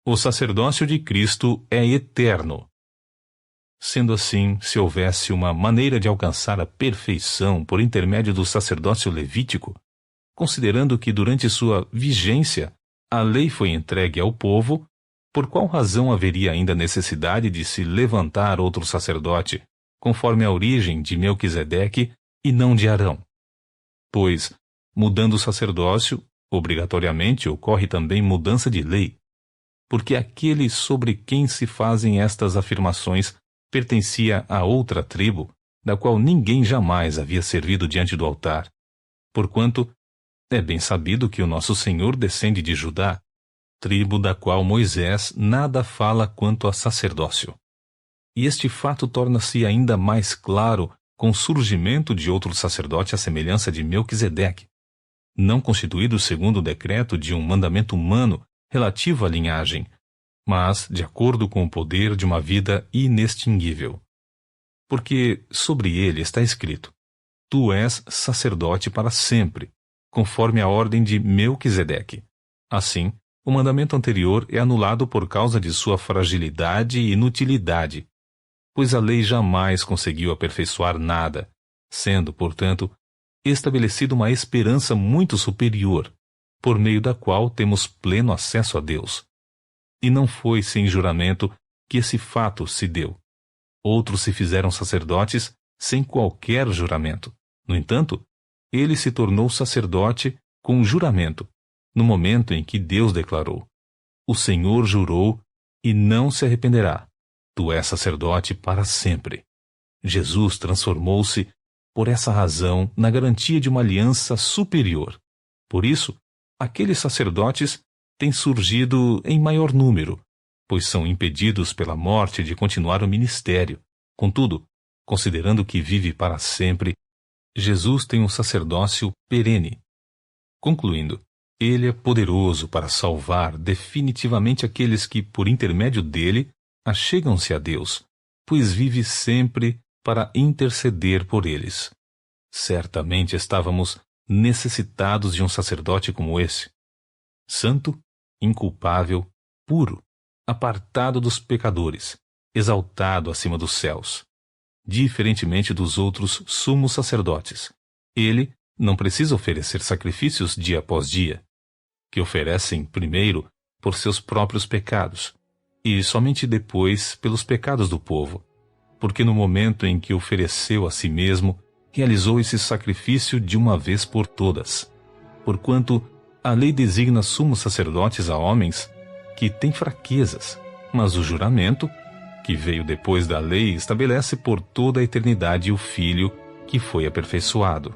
O sacerdócio de Cristo é eterno. Sendo assim, se houvesse uma maneira de alcançar a perfeição por intermédio do sacerdócio levítico, considerando que durante sua vigência a lei foi entregue ao povo, por qual razão haveria ainda necessidade de se levantar outro sacerdote, conforme a origem de Melquisedeque e não de Arão? Pois, mudando o sacerdócio, obrigatoriamente ocorre também mudança de lei, porque aquele sobre quem se fazem estas afirmações pertencia a outra tribo, da qual ninguém jamais havia servido diante do altar, porquanto é bem sabido que o nosso Senhor descende de Judá, tribo da qual Moisés nada fala quanto a sacerdócio. E este fato torna-se ainda mais claro com o surgimento de outro sacerdote à semelhança de Melquisedeque, não constituído segundo o decreto de um mandamento humano relativo à linhagem, mas de acordo com o poder de uma vida inextinguível. Porque sobre ele está escrito: Tu és sacerdote para sempre, conforme a ordem de Melquisedeque. Assim, o mandamento anterior é anulado por causa de sua fragilidade e inutilidade, pois a lei jamais conseguiu aperfeiçoar nada, sendo, portanto, estabelecida uma esperança muito superior, por meio da qual temos pleno acesso a Deus. E não foi sem juramento que esse fato se deu. Outros se fizeram sacerdotes sem qualquer juramento. No entanto, ele se tornou sacerdote com juramento, no momento em que Deus declarou: O Senhor jurou e não se arrependerá. Tu és sacerdote para sempre. Jesus transformou-se, por essa razão, na garantia de uma aliança superior. Por isso, aqueles sacerdotes têm surgido em maior número, pois são impedidos pela morte de continuar o ministério. Contudo, considerando que vive para sempre, Jesus tem um sacerdócio perene. Concluindo, ele é poderoso para salvar definitivamente aqueles que, por intermédio dele, achegam-se a Deus, pois vive sempre para interceder por eles. Certamente estávamos necessitados de um sacerdote como esse, santo, inculpável, puro, apartado dos pecadores, exaltado acima dos céus. Diferentemente dos outros sumos sacerdotes, ele não precisa oferecer sacrifícios dia após dia, que oferecem primeiro por seus próprios pecados, e somente depois pelos pecados do povo, porque no momento em que ofereceu a si mesmo, realizou esse sacrifício de uma vez por todas. Porquanto a lei designa sumos sacerdotes a homens que têm fraquezas, mas o juramento, que veio depois da lei, estabelece por toda a eternidade o Filho que foi aperfeiçoado.